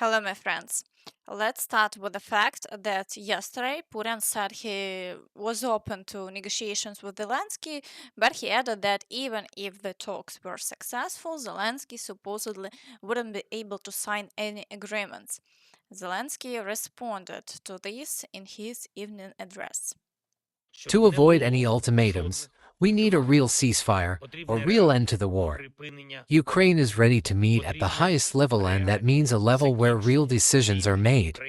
Hello, my friends. Let's start with the fact that yesterday Putin said he was open to negotiations with Zelensky, but he added that even if the talks were successful, Zelensky supposedly wouldn't be able to sign any agreements. Zelensky responded to this in his evening address. To avoid any ultimatums, we need a real ceasefire, a real end to the war. Ukraine is ready to meet at the highest level, and that means a level where real decisions are made.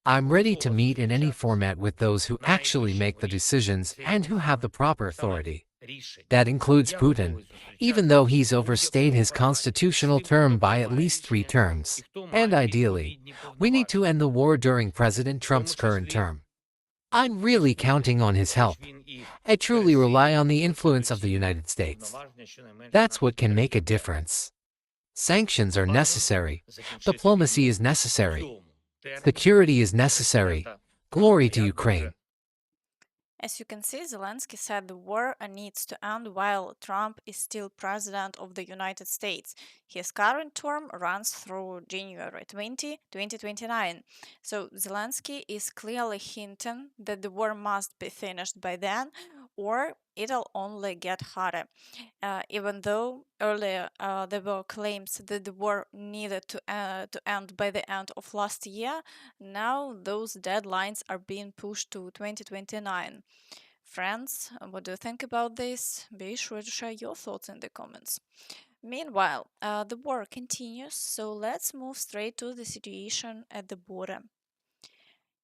I'm ready to meet in any format with those who actually make the decisions and who have the proper authority. That includes Putin, even though he's overstayed his constitutional term by at least 3 terms. And ideally, we need to end the war during President Trump's current term. I'm really counting on his help. I truly rely on the influence of the United States. That's what can make a difference. Sanctions are necessary. Diplomacy is necessary. Security is necessary. Glory to Ukraine. As you can see, Zelensky said the war needs to end while Trump is still president of the United States. His current term runs through January 2029. So Zelensky is clearly hinting that the war must be finished by then or it'll only get harder. Even though earlier there were claims that the war needed to end by the end of last year, now those deadlines are being pushed to 2029. Friends, what do you think about this? Be sure to share your thoughts in the comments. Meanwhile, the war continues, so let's move straight to the situation at the border.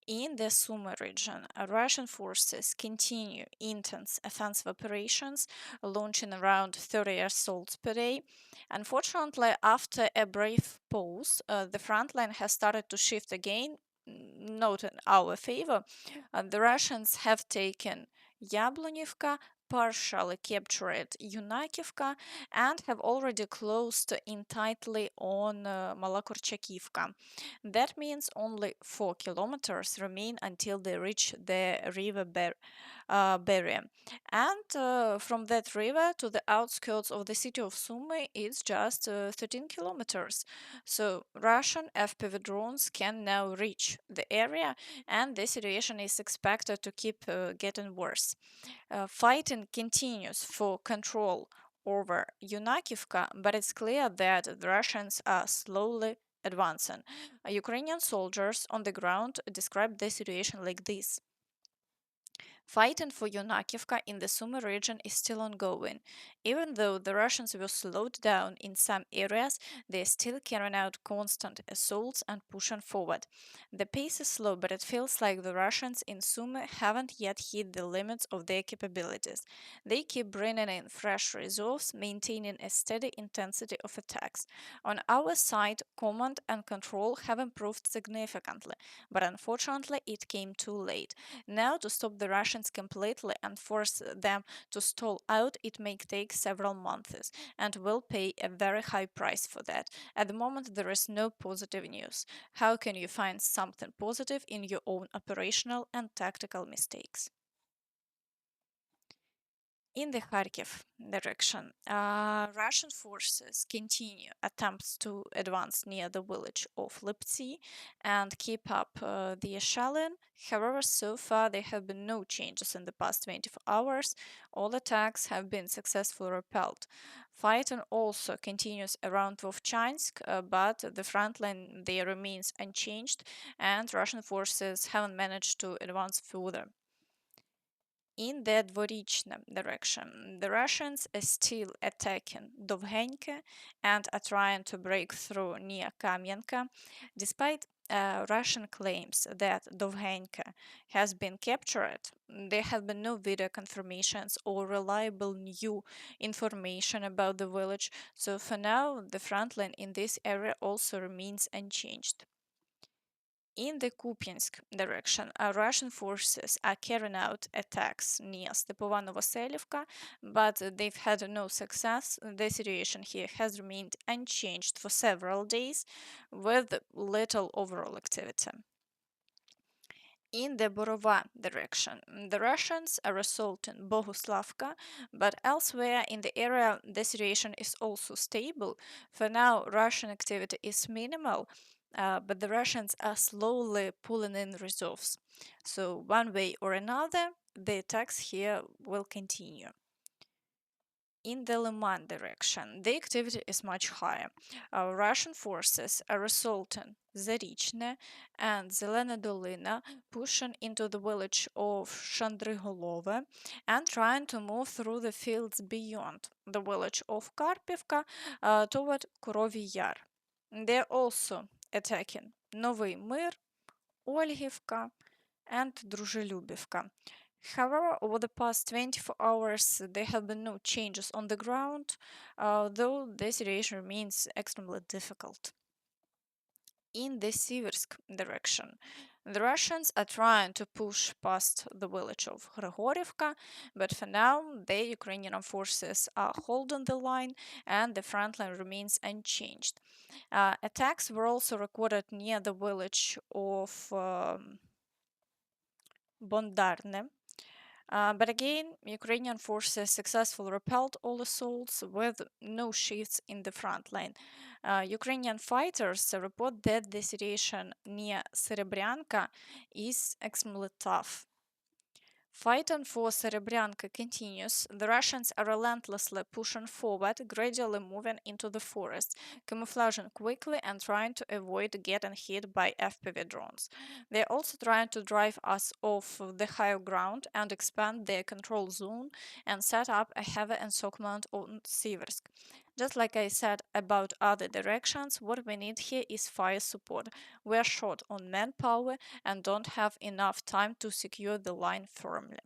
In the Sumy region, Russian forces continue intense offensive operations, launching around 30 assaults per day. Unfortunately, after a brief pause, the front line has started to shift again, not in our favor. The Russians have taken Yablonivka, partially captured Yunakivka, and have already closed in tightly on Malakurchakivka. That means only 4 kilometers remain until they reach the river barrier. And from that river to the outskirts of the city of Sumy, it's just 13 kilometers. So Russian FPV drones can now reach the area, and the situation is expected to keep getting worse. Fighting continues for control over Yunakivka, but it's clear that the Russians are slowly advancing. Ukrainian soldiers on the ground describe the situation like this. Fighting for Yunakivka in the Sumy region is still ongoing. Even though the Russians were slowed down in some areas, they are still carrying out constant assaults and pushing forward. The pace is slow, but it feels like the Russians in Sumy haven't yet hit the limits of their capabilities. They keep bringing in fresh reserves, maintaining a steady intensity of attacks. On our side, command and control have improved significantly, but unfortunately it came too late. Now, to stop the Russians completely and force them to stall out, it may take several months, and will pay a very high price for that. At the moment, there is no positive news. How can you find something positive in your own operational and tactical mistakes? In the Kharkiv direction, Russian forces continue attempts to advance near the village of Liptsy and keep up the shelling. However, so far there have been no changes in the past 24 hours. All attacks have been successfully repelled. Fighting also continues around Vovchansk, but the front line there remains unchanged, and Russian forces haven't managed to advance further. In the Dvorichna direction, the Russians are still attacking Dovhenka and are trying to break through near Kamenka. Despite Russian claims that Dovhenka has been captured, there have been no video confirmations or reliable new information about the village, so for now the front line in this area also remains unchanged. In the Kupyansk direction, Russian forces are carrying out attacks near Stepova-Novoselivka, but they've had no success. The situation here has remained unchanged for several days, with little overall activity. In the Borova direction, the Russians are assaulting Boguslavka, but elsewhere in the area the situation is also stable. For now, Russian activity is minimal, but the Russians are slowly pulling in reserves. So, one way or another, the attacks here will continue. In the Lyman direction, the activity is much higher. Russian forces are assaulting Zarychne and Zelena Dolina, pushing into the village of Shandrigolove and trying to move through the fields beyond the village of Karpivka toward Korovi Yar. They're also attacking Novy Mir, Olgivka, and Druzelubivka. However, over the past 24 hours, there have been no changes on the ground, though the situation remains extremely difficult. In the Siversk direction, the Russians are trying to push past the village of Grigorivka, but for now, the Ukrainian forces are holding the line and the front line remains unchanged. Attacks were also recorded near the village of Bondarne. But again, Ukrainian forces successfully repelled all assaults with no shifts in the front line. Ukrainian fighters report that the situation near Serebryanka is extremely tough. Fighting for Serebryanka continues. The Russians are relentlessly pushing forward, gradually moving into the forest, camouflaging quickly and trying to avoid getting hit by FPV drones. They are also trying to drive us off the higher ground and expand their control zone and set up a heavy encirclement on Siversk. Just like I said about other directions, what we need here is fire support. We are short on manpower and don't have enough time to secure the line firmly.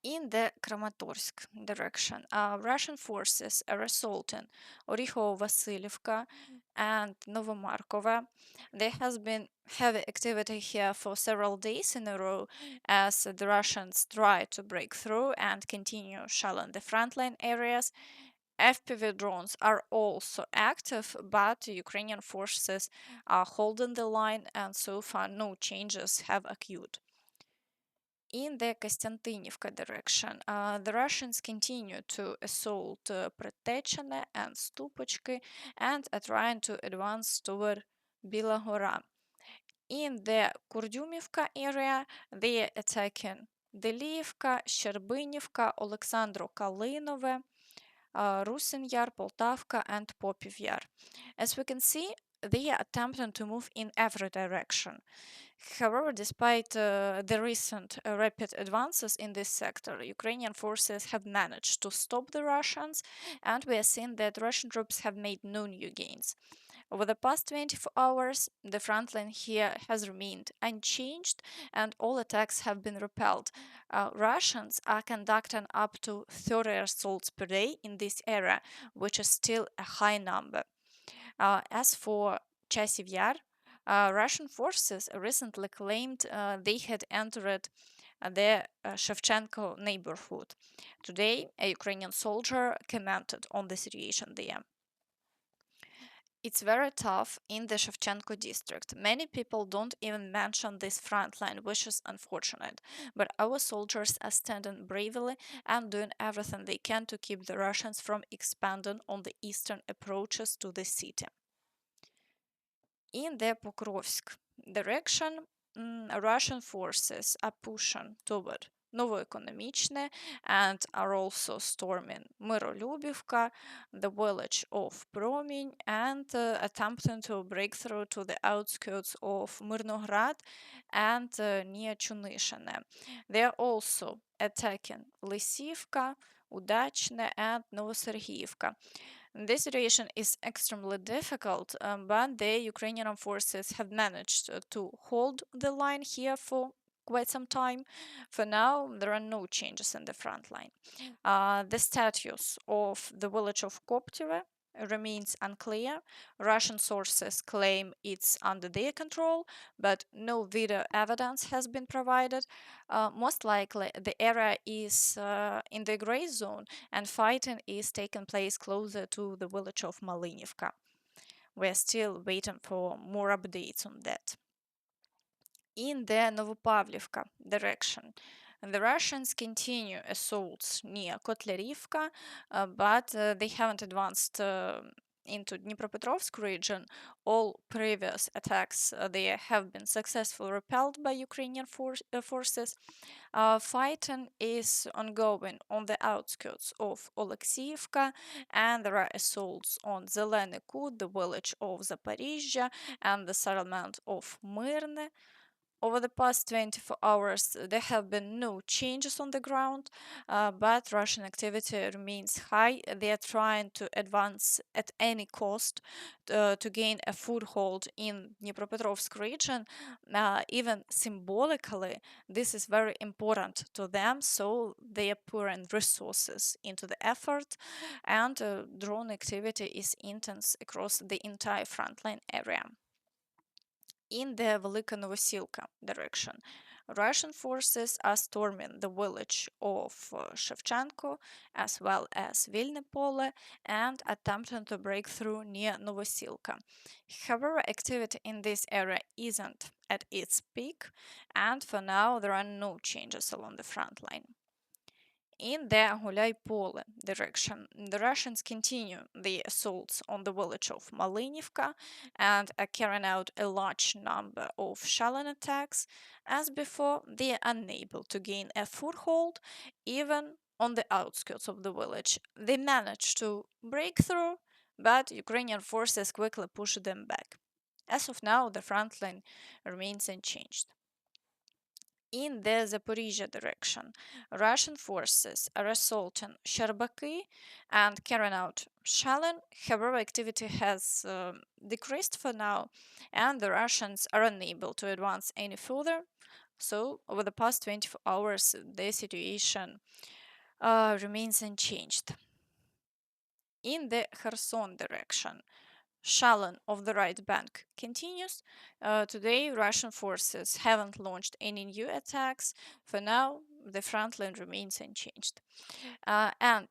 In the Kramatorsk direction, Russian forces are assaulting Orikhovo-Vasilivka and Novomarkova. There has been heavy activity here for several days in a row as the Russians try to break through and continue shelling the frontline areas. FPV drones are also active, but Ukrainian forces are holding the line, and so far no changes have occurred. In the Kostantinivka direction, the Russians continue to assault Pretechene and Stupochki and are trying to advance toward Bilagora. In the Kurdyumivka area, they are attacking Delivka, Sherbinivka, Alexandro Kalinove, Rusin Yar, Poltavka, and Popov Yar. As we can see, they are attempting to move in every direction. However, despite the recent rapid advances in this sector, Ukrainian forces have managed to stop the Russians, and we are seeing that Russian troops have made no new gains. Over the past 24 hours, the front line here has remained unchanged and all attacks have been repelled. Russians are conducting up to 30 assaults per day in this area, which is still a high number. As for Chasiv Yar, Russian forces recently claimed they had entered the Shevchenko neighborhood. Today, a Ukrainian soldier commented on the situation there. It's very tough in the Shevchenko district. Many people don't even mention this front line, which is unfortunate. But our soldiers are standing bravely and doing everything they can to keep the Russians from expanding on the eastern approaches to the city. In the Pokrovsk direction, Russian forces are pushing toward Novoekonomichne and are also storming Myrolubivka, the village of Prominy, and attempting to break through to the outskirts of Myrnograd and near Chunishine. They are also attacking Lysivka, Udachne, and Novosergiyevka. This situation is extremely difficult, but the Ukrainian forces have managed to hold the line here for quite some time. For now, there are no changes in the front line. The status of the village of Koptive remains unclear. Russian sources claim it's under their control, but no video evidence has been provided. Most likely, the area is in the gray zone and fighting is taking place closer to the village of Malinivka. We're still waiting for more updates on that. In the Novopavlivka direction, the Russians continue assaults near Kotlerivka, but they haven't advanced into Dnipropetrovsk region, all previous attacks there have been successfully repelled by Ukrainian forces. Fighting is ongoing on the outskirts of Oleksiivka, and there are assaults on Zeleny Kut, the village of Zaporizhzhia, and the settlement of Myrne. Over the past 24 hours, there have been no changes on the ground, but Russian activity remains high. They are trying to advance at any cost to gain a foothold in Dnipropetrovsk region. Even symbolically, this is very important to them, so they are pouring resources into the effort, and drone activity is intense across the entire frontline area. In the Velika Novosilka direction, Russian forces are storming the village of Shevchenko as well as Vilny Pole and attempting to break through near Novosilka. However, activity in this area isn't at its peak, and for now there are no changes along the front line. In the Gulay-Pole direction, the Russians continue the assaults on the village of Malinivka and are carrying out a large number of shelling attacks. As before, they are unable to gain a foothold even on the outskirts of the village. They manage to break through, but Ukrainian forces quickly push them back. As of now, the front line remains unchanged. In the Zaporizhzhia direction, Russian forces are assaulting Sherbaki and carrying out shelling. However, activity has decreased for now, and the Russians are unable to advance any further. So, over the past 24 hours, the situation remains unchanged. In the Kherson direction, Shalon of the right bank continues. Today, Russian forces haven't launched any new attacks. For now, the front line remains unchanged. And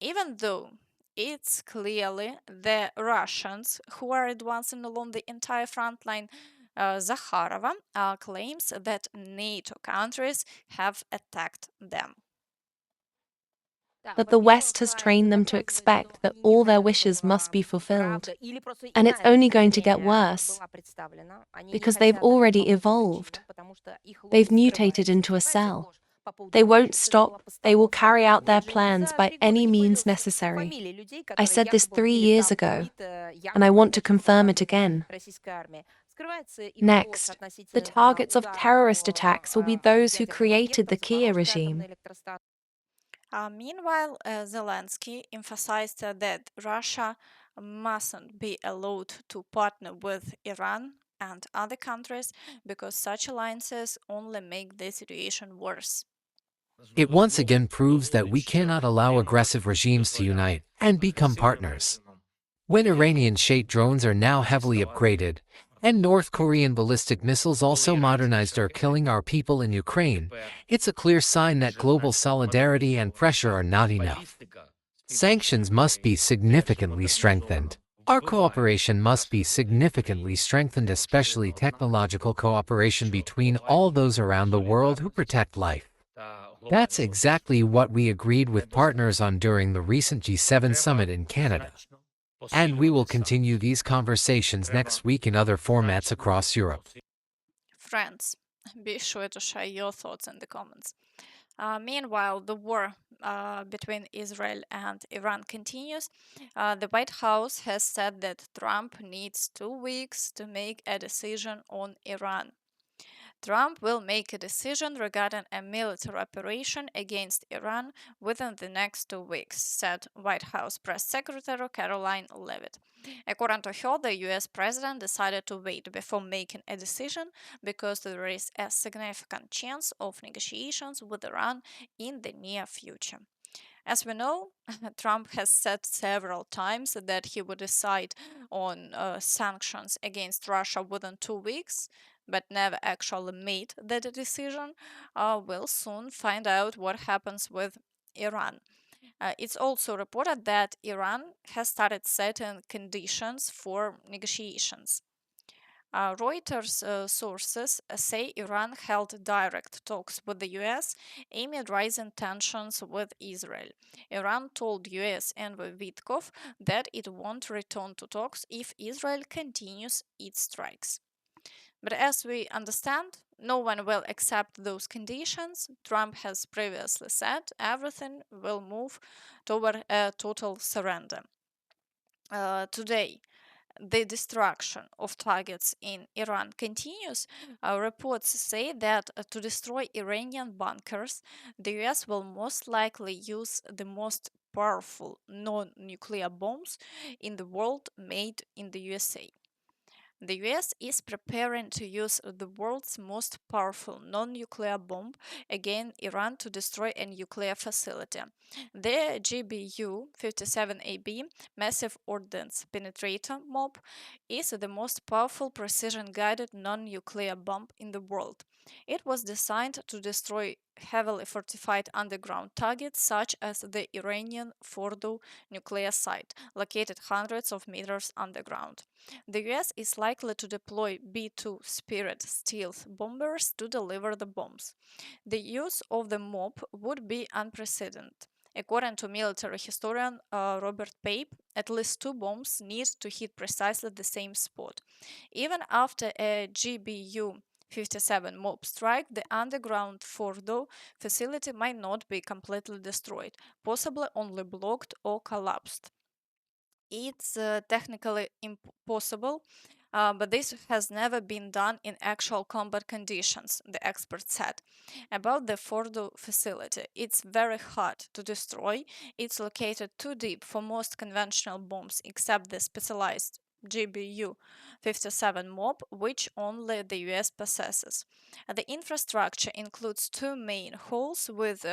even though it's clearly the Russians who are advancing along the entire front line, Zakharova claims that NATO countries have attacked them. But the West has trained them to expect that all their wishes must be fulfilled. And it's only going to get worse because they've already evolved. They've mutated into a cell. They won't stop. They will carry out their plans by any means necessary. I said this 3 years ago, and I want to confirm it again. Next, the targets of terrorist attacks will be those who created the Kiev regime. Meanwhile, Zelensky emphasized that Russia mustn't be allowed to partner with Iran and other countries because such alliances only make the situation worse. It once again proves that we cannot allow aggressive regimes to unite and become partners. When Iranian-shaped drones are now heavily upgraded, and North Korean ballistic missiles also modernized are killing our people in Ukraine, it's a clear sign that global solidarity and pressure are not enough. Sanctions must be significantly strengthened. Our cooperation must be significantly strengthened, especially technological cooperation between all those around the world who protect life. That's exactly what we agreed with partners on during the recent G7 summit in Canada. And we will continue these conversations next week in other formats across Europe. Friends, be sure to share your thoughts in the comments. Meanwhile, the war between Israel and Iran continues. The White House has said that Trump needs 2 weeks to make a decision on Iran. Trump will make a decision regarding a military operation against Iran within the next 2 weeks, said White House Press Secretary Caroline Leavitt. According to her, the US president decided to wait before making a decision because there is a significant chance of negotiations with Iran in the near future. As we know, Trump has said several times that he would decide on sanctions against Russia within 2 weeks, but never actually made that decision. We'll soon find out what happens with Iran. It's also reported that Iran has started setting conditions for negotiations. Reuters sources say Iran held direct talks with the US amid rising tensions with Israel. Iran told US envoy Witkov that it won't return to talks if Israel continues its strikes. But as we understand, no one will accept those conditions. Trump has previously said everything will move toward a total surrender. Today, the destruction of targets in Iran continues. Reports say that to destroy Iranian bunkers, the US will most likely use the most powerful non nuclear bombs in the world made in the USA. The US is preparing to use the world's most powerful non nuclear bomb against Iran to destroy a nuclear facility. The GBU 57AB massive ordnance penetrator mob is the most powerful precision guided non nuclear bomb in the world. It was designed to destroy heavily fortified underground targets such as the Iranian Fordo nuclear site, located hundreds of meters underground. The US is likely to deploy B 2 Spirit stealth bombers to deliver the bombs. The use of the mob would be unprecedented. According to military historian Robert Pape, at least two bombs need to hit precisely the same spot. Even after a GBU 57 mob strike, the underground Fordo facility might not be completely destroyed, possibly only blocked or collapsed. It's technically impossible, but this has never been done in actual combat conditions, the expert said. About the Fordo facility, it's very hard to destroy. It's located too deep for most conventional bombs except the specialized GBU 57 mob, which only the US possesses. The infrastructure includes two main halls with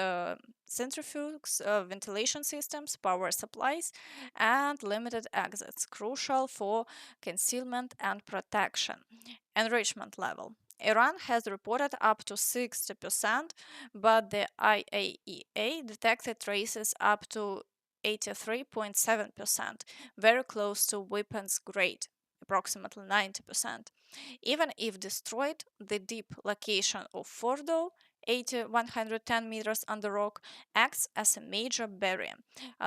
centrifuges, ventilation systems, power supplies, and limited exits, crucial for concealment and protection. Enrichment level. Iran has reported up to 60%, but the IAEA detected traces up to 83.7%, very close to weapons grade, approximately 90%. Even if destroyed, the deep location of Fordo, 110 meters under rock, acts as a major barrier.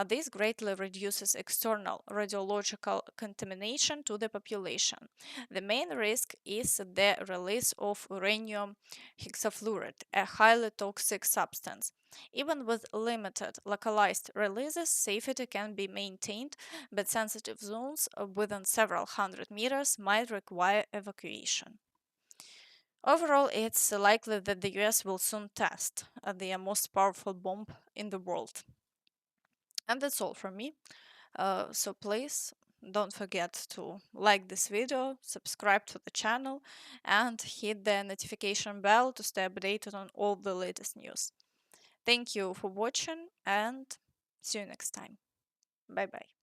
This greatly reduces external radiological contamination to the population. The main risk is the release of uranium hexafluoride, a highly toxic substance. Even with limited localized releases, safety can be maintained, but sensitive zones within several hundred meters might require evacuation. Overall, it's likely that the US will soon test the most powerful bomb in the world. And that's all from me. So please don't forget to like this video, subscribe to the channel, and hit the notification bell to stay updated on all the latest news. Thank you for watching and see you next time. Bye bye.